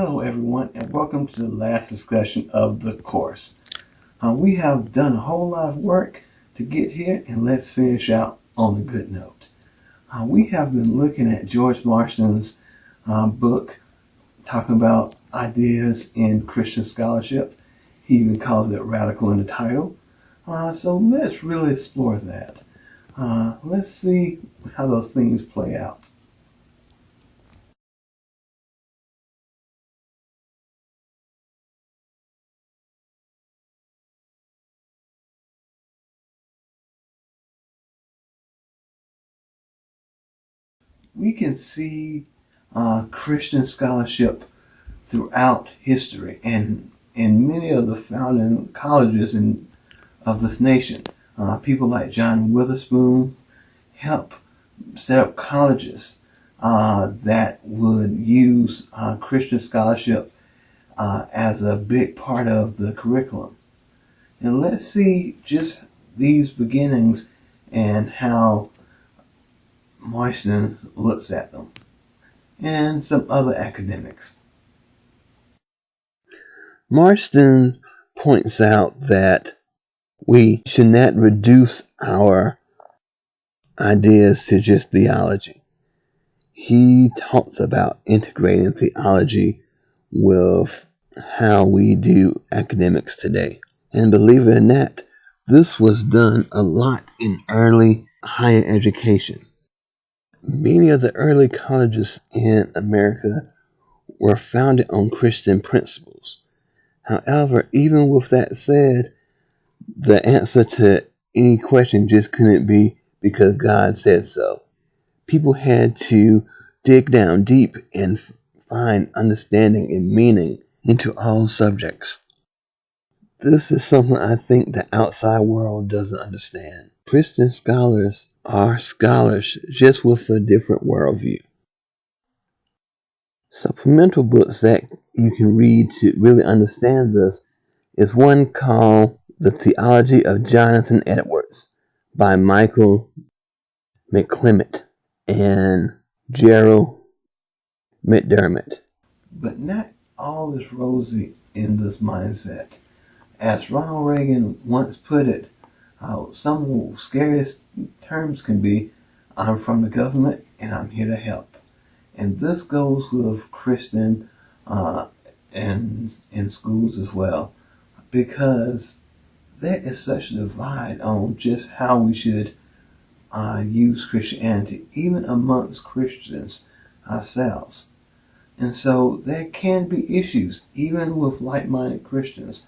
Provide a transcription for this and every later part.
Hello everyone and welcome to the last discussion of the course. We have done a whole lot of work to get here, and let's finish out on a good note. We have been looking at George Marsden's book talking about ideas in Christian scholarship. He even calls it radical in the title. So let's really explore that. Let's see how those things play out. We can see Christian scholarship throughout history and in many of the founding colleges of this nation. People like John Witherspoon helped set up colleges that would use Christian scholarship as a big part of the curriculum. And let's see just these beginnings and how Marsden looks at them, and some other academics. Marsden points out that we should not reduce our ideas to just theology. He talks about integrating theology with how we do academics today. And believe it or not, this was done a lot in early higher education. Many of the early colleges in America were founded on Christian principles. However, even with that said, the answer to any question just couldn't be because God said so. People had to dig down deep and find understanding and meaning into all subjects. This is something I think the outside world doesn't understand. Christian scholars are scholars just with a different worldview. Supplemental books that you can read to really understand this is one called The Theology of Jonathan Edwards by Michael McClement and Gerald McDermott. But not all is rosy in this mindset. As Ronald Reagan once put it, some scariest terms can be, I'm from the government and I'm here to help. And this goes with Christian and in schools as well, because there is such a divide on just how we should use Christianity, even amongst Christians ourselves. And so there can be issues, even with like-minded Christians.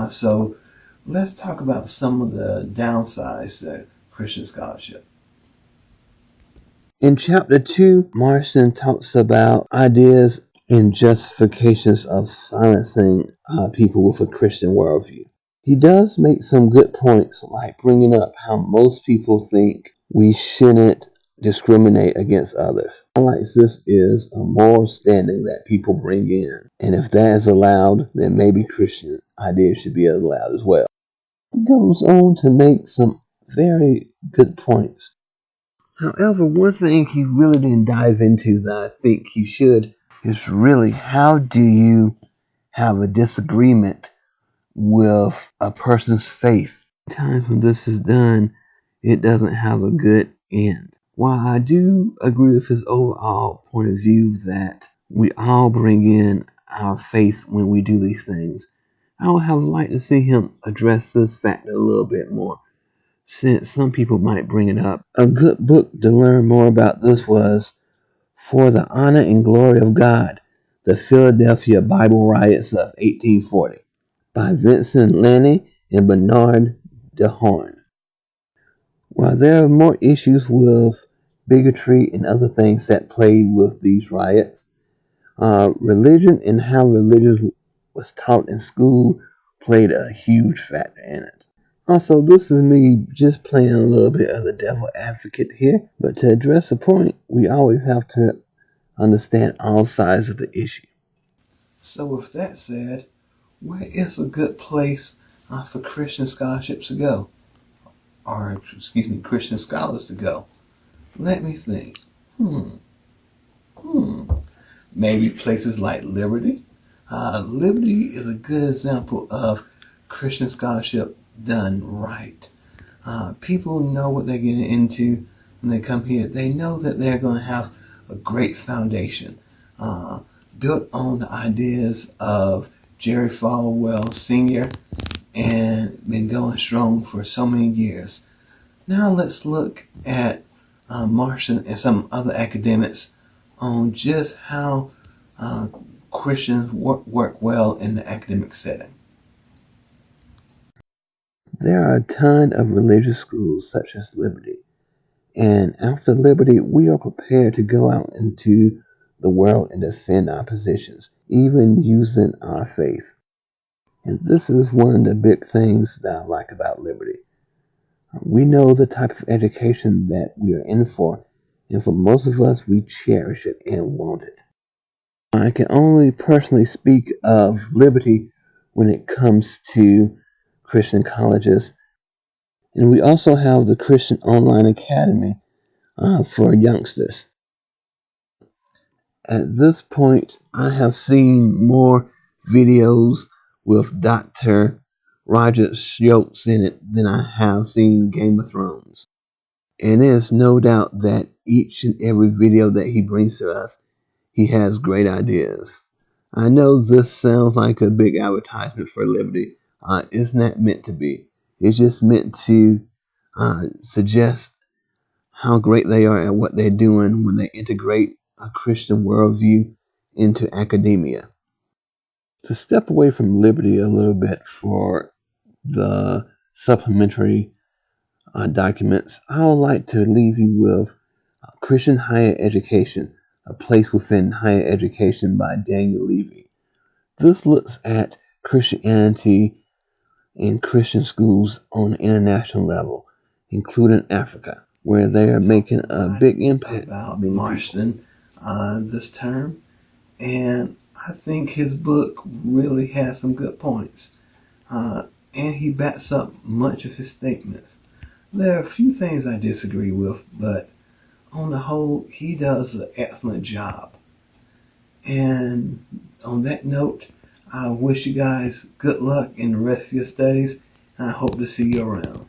So let's talk about some of the downsides to Christian scholarship. In chapter 2, Marsden talks about ideas and justifications of silencing people with a Christian worldview. He does make some good points, like bringing up how most people think we shouldn't discriminate against others. Highlights this is a moral standing that people bring in, and if that is allowed, then maybe Christian ideas should be allowed as well. He goes on to make some very good points. However, one thing he really didn't dive into that I think he should is really, how do you have a disagreement with a person's faith? Times when this is done, it doesn't have a good end. While I do agree with his overall point of view that we all bring in our faith when we do these things, I would have liked to see him address this factor a little bit more, since some people might bring it up. A good book to learn more about this was For the Honor and Glory of God, The Philadelphia Bible Riots of 1840 by Vincent Lanni and Bernard DeHorn. While there are more issues with bigotry and other things that played with these riots, religion and how religion was taught in school played a huge factor in it. Also, this is me just playing a little bit of the devil advocate here, but to address a point, we always have to understand all sides of the issue. So with that said, where is a good place for Christian scholarships to go? Or, excuse me, Christian scholars to go? Let me think. Maybe places like Liberty, Liberty is a good example of Christian scholarship done right. People know what they're getting into when they come here. They know that they're going to have a great foundation built on the ideas of Jerry Falwell Sr. and been going strong for so many years. Now let's look at Marcion and some other academics on just how Christians work well in the academic setting. There are a ton of religious schools such as Liberty. And after Liberty, we are prepared to go out into the world and defend our positions, even using our faith. And this is one of the big things that I like about Liberty. We know the type of education that we are in for, and for most of us, we cherish it and want it. I can only personally speak of Liberty when it comes to Christian colleges. And we also have the Christian Online Academy for youngsters. At this point, I have seen more videos with Dr. Roger Schultz in it than I have seen Game of Thrones. And there's no doubt that each and every video that he brings to us, he has great ideas. I know this sounds like a big advertisement for Liberty. It's not meant to be. It's just meant to suggest how great they are at what they're doing when they integrate a Christian worldview into academia. To step away from Liberty a little bit for the supplementary documents, I would like to leave you with Christian Higher Education, A Place Within Higher Education by Daniel Levy. This looks at Christianity in Christian schools on an international level, including Africa, where they are making a big impact about Marston this term. And I think his book really has some good points. And he backs up much of his statements. There are a few things I disagree with, but on the whole, he does an excellent job. And on that note, I wish you guys good luck in the rest of your studies, and I hope to see you around.